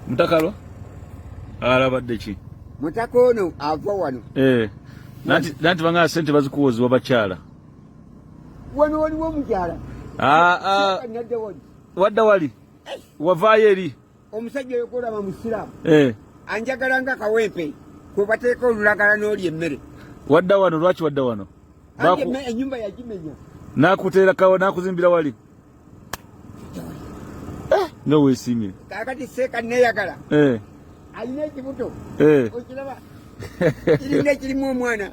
Mutakalo alabadde ki mutakono ava wano nanti banga sente bazikuwozi wabakyala wano waliwo mukyala wadda wali wavaayo eri omusajja yokolaba musiraamu anjagala nga kawempe kwe bateeka olulagala n'oli emmere wadda wano lwaki wadda wano ennyumba yagimenya nakuteera kawa nakuzimbira wali nga weesiimye kakati seeka neeyagala alina ekibuto okiraba kirina ekirimu omwana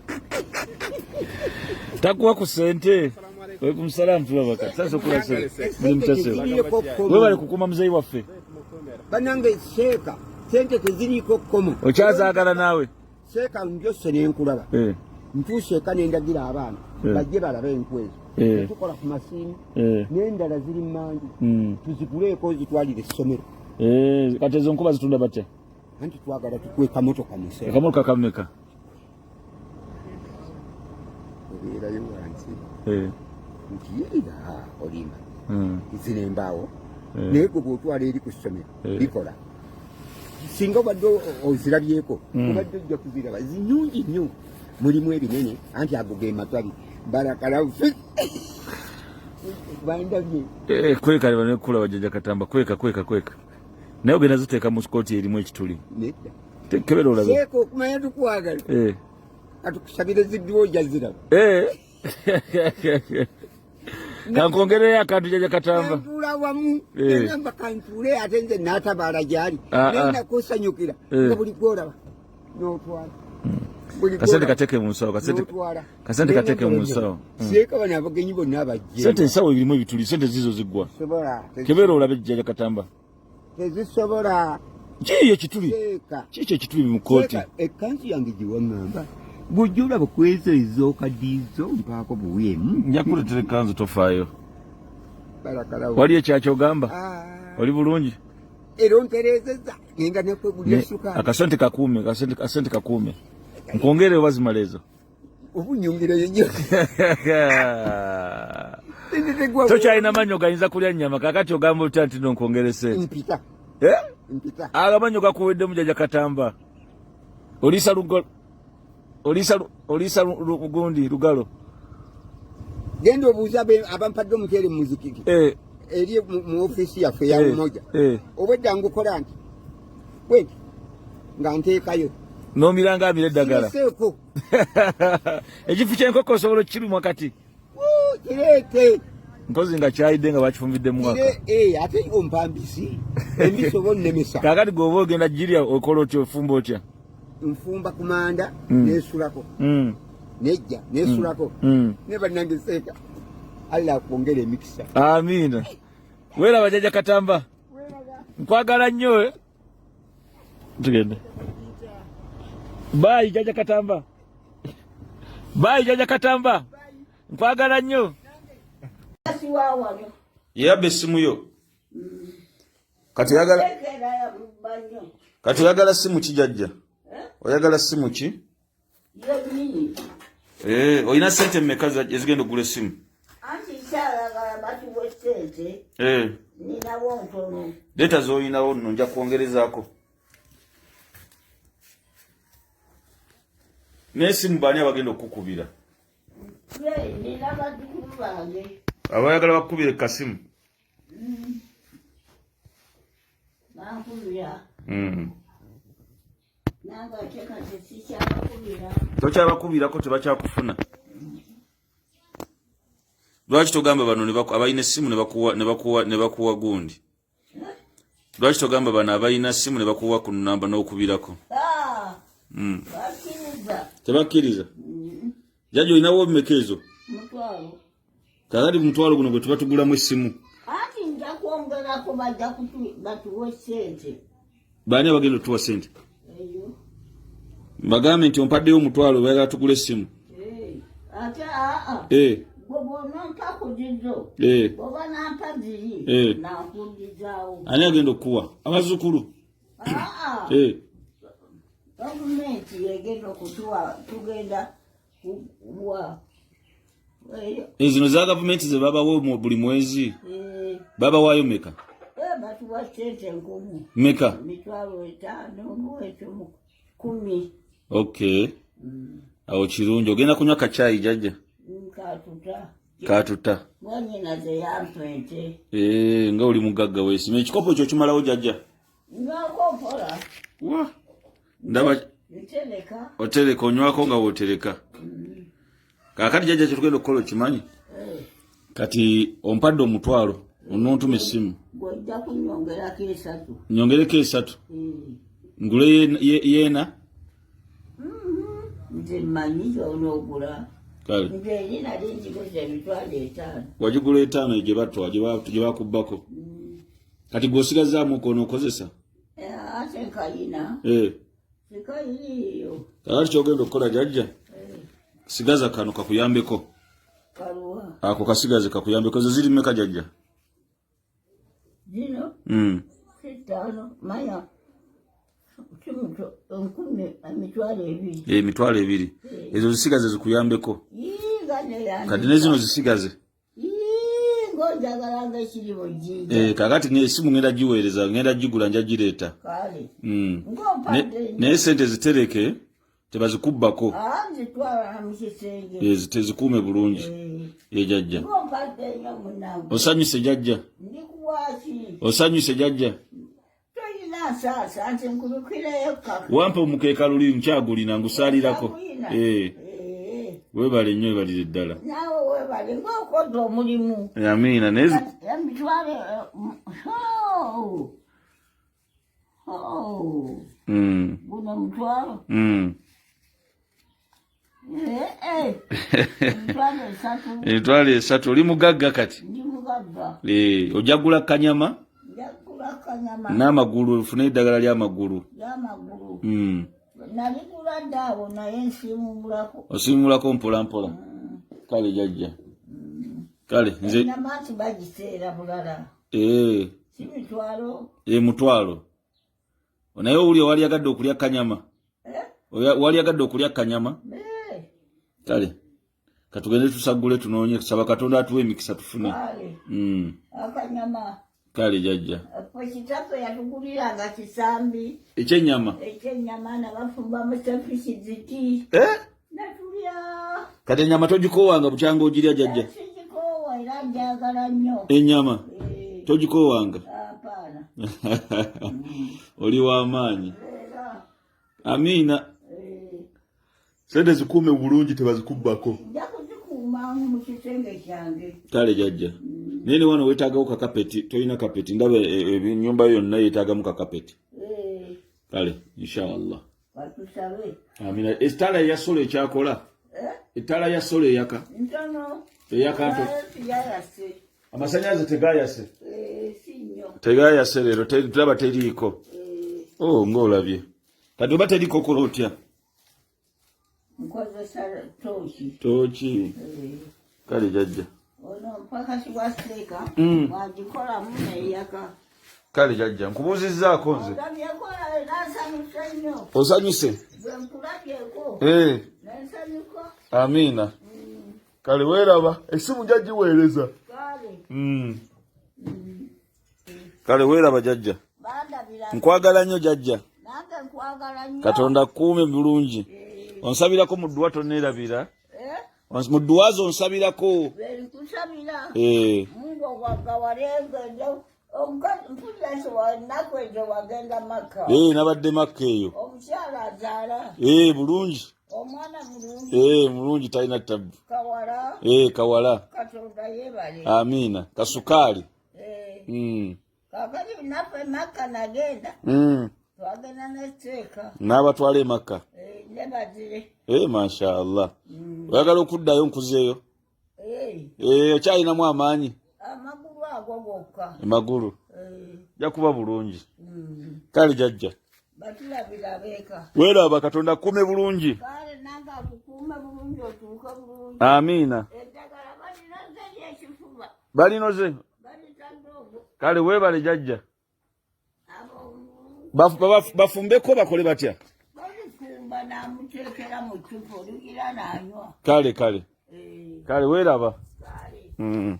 takuwa ku sente waikum salaam tulabaka sasa okulase buli mutasewo webale kukuma muzeyi waffe banange seeka sente teziriiko kkomo okyazaagala naawe seeka njose nenkulaba ntuuse eka nendagira abaana bajje balabe enkwezo tukola ku masimu n'endala ziri mmanju tuziguleeko zitwalire essomero kati ezo nkuba zitunda batya anti twagala tukwe kamotoka museera akamotoka kameka obeerayo wansi nti yeera olimba zino embaawo naye gwe bwotwala eri ku ssomero bikola singa obadde ozirabyeko obadde ojja kuziraba zinyungi nnyo mulimu ebinene anti ago ge matwali barakalavu bandabye kweka nekulaba Jjaja Katamba kweka naye ogenda ziteeka mu sikooti erimu ekituli nedda kebera olabe seeka okumanya tukwagala atukusabire ziddiwo jaziraba kankongereyo akantu Jjaja Katamba ntuula wamu nagamba kantuule ate nze naatabaala gyali naye nakusanyukira nga buli gwolaba n'otwala kasente kateke mu nsawo kasente kateke mu nsawo seeka bano abagenyi bonna abajje sente ensawo ebirimu ebituli sente zizo ziggwa kebera olabe Jjaja Katamba tezisobola kiyo kituli kikyo ekituli mu kooti ekkanzu yange giwaŋŋamba bujja olaba kwezo ez'okadiizo mpaako buweemu njakuletera ekkanzu tofaayo wali ekyakyogamba oli bulungi era ontereezezza genga nekwegulya essukaali akasente kakuume nkwongere wazimala ezo obunyungireyo nnyo tokyalina manyo gayinza kulya nnyama kakati ogamba otya nti nonkwongere sente mpita agamanyo gakuweddemu Jjaja Katamba oliisa gundi lugalo genda obuuza abampadde omuceere mu muzikiki eri mu ofiisi yaffe ya Umoja obwedda ngukola nti bwenti nga nteekayo n'omiranga amira eddagala ekifu ky'enkoko osobola okukirumwa kati kireete mpozi nga kyayidde nga bakifumidde mu mwaka ate ompambisi embisi oba onnemesa kaakati gweoba ogenda girya okola otya ofumba otya nfumba ku manda nesulako nejja nesulako ne bannange seeka Allah akwongere emikisa amiina weeraba Jjaja Katamba nkwagala nnyo tugende bayi Jjaja Katamba nkwagala nnyo yabba essimu yo kati oyagala simu ki Jjajja oyagala simu ki oyina sente mmeka ezigenda okugula essimu leeta z'oyinawo nno nja kwongerezaako n'essimu baani abagenda okukubira abayagala bakubire kasimu tokyabakubirako tebakyakufuna lwaki togamba bano abalina essimu ne bakuwa gundi lwaki togamba bano abalina essimu ne bakuwa ku namba n'okubirako tebakkiriza Jjaja olinawo obimeka ezo kakati mutwalo guno gwe tuba tugulamu essimu baani abagenda otuwa sente bagambe nti ompaddeyo omutwalo bayagala tugula essimu ani agenda okukuwa abazzukulu gavumenti egenda okutuwa tugenda kuwa zino za gavumenti ze babawo buli mwezi babawaayo meka batuwa sente nkumu. Meka? Mitwalo 5 mwetu 10. Okay. Awo kirungi ogenda kunywa kachai Jjaja? Katuta. Mwanye na ze yampente. Nga oli mugagga weesime ekikopo ekyo kimalawo Jjaja? Ngakopola. Wa. Ndaba Nteleka. Otereka onywako nga wotereka. Kakati Jjaja kyetugenda okukola okimanyi? Kati ompadde omutwalo onontume essimu. Gwojja kunyongerako 3. Nyongereko 3. Ngule yena? Nze mmanyi onogula. Kale. Nze yina linjiguze emitwalo 5. Wagigula 5 gye batwa gye bakubbako. Kati gw'osigazaamu ko onookozesa? Ate nkayina. Nkayiniyo. Kakati kyogenda okukola Jjaja? Sigaza kano kakuyambeko. Kaluwa. Ako kasigaze kakuyambeko. Zo ziri mmeka Jjaja? Zino? 5 maya. Emitwalo 2. Emitwalo 2. Ezo zisigaze zikuyambeko. Gane yange. Kati ne zino zisigaze. Ngojagalanga ekiribo jjija. Kakati n'essimu ngenda giweereza, ngenda gigula nja gireeta. Kale. Ngompadde. Naye sente zitereke tebazikubbako. Nzitwala mu kisenge. Zikuume bulungi. Jjaja. Ngompadde nnyo munnange. Osanyuse Jjaja? Ndi kuwaaki. Osanyuse Jjaja? Toyina sasa nti nkulukireyo kaka. Wampa omukeeka luli nkyagulina ngusaalirako. Weebale nnyo weebalire ddala. Naawe weebale ng'okoze omulimu. Amiina. Emitwalo. Guno mutwalo. Emitwalo 3. Oli mugagga kati? Ndi mugagga. Ojagula kanyama? Njagula kanyama. N'amagulu, ofune eddagala ly'amagulu. Naligula daawo naye nsiimulako. Osiimulako mpolampola. Kale Jjaja. Kale nze. Namaati bagiseera bulala. Si mitwalo. Mutwalo. Naye owuli wali yagadde okulya kanyama? Wali yagadde okulya kanyama? Kale. Katugende tusagule tunoonye kusaba Katonda atuwe emikisa tufune. Kale. Akanyama. Kale Jjaja. Kitaffe yatuguliranga kisambi. Ekyennyama? Ekyennyama nabafumba mu sefisi ziti. Natulya. Kati ennyama togikoowanga bukyanga ogirya Jjaja? Sigikoowa era njagala nnyo. Ennyama? Togikoowanga? Apaana. Oli w'amaanyi. Amiina. Sente zikuume bulungi tebazikubbako. Nja kuzikuuma mu kisenge kyange. Kale Jjaja. Naye ne wano weetaagawo kakapeti, toyina kapeti. Ndaba ennyumba yonna yeetaagamu kakapeti. Kale, inshallah. Batusabe. Amiina. Ettaala ya solo ekyakola? Ettaala ya solo eyaka? Ntono. Eyaka nto? Yayase. Amasannyalaze tegaayase? Si nnyo. Tegaayase leero, tulaba teriiko. Ng'olabye. Kati oba teriiko okola otya? Nkozesa tooki. Tooki. Kale Jjaja. Ono mpakasi wa steeka. Wagikolamu n'eyaka. Kale Jjaja, nkubuuzizzaako nze. Olabyekola nasanyusa nnyo. Osanyuse? Bwe nkulabyeko. Nensanyuka. Amiina. Kale weeraba, essimu nja giweereza. Kale. Kale weeraba Jjaja. Bandabira. Nkwagala nnyo Jjaja. Nange nkwagala nnyo. Katonda kuume bulungi. Onsabirako mu dduwa tonneerabira. Mu dduwa zo onsabirako. Nkusabira. Mungu ogwagawalenga mpulira wanaku ejo wagenda Makka. Nabadde Makka eyo. Omukyala azaala. Bulungi. Omwana mulungi. Mulungi talina ttabu. Kawala. Kawala. Katonda yeebale. Amiina. Kasukaali. Kakati naffe Makka nagenda. Twagenda n'esteeka. N'abatwala e Makka. Nebazire. Mashallah. Oyagala okuddayo nkuzeeyo? Okyalinamu amaanyi? Amagulu ago gokka. Amagulu? Jakuba bulungi. Kale Jjaja. Batulabira beeka. Weeraba Katonda akuume bulungi. Kale nange akukuume bulungi otuuke bulungi. Amiina. Eddagala balinoze ly'ekifuba. Balinoze? Balitadde ogwo. Kale weebale Jjaja. Bafumbeko bakole batya? Balifumba namuteekera mu ccupa olugira n'anywa. Kale weeraba. Kale.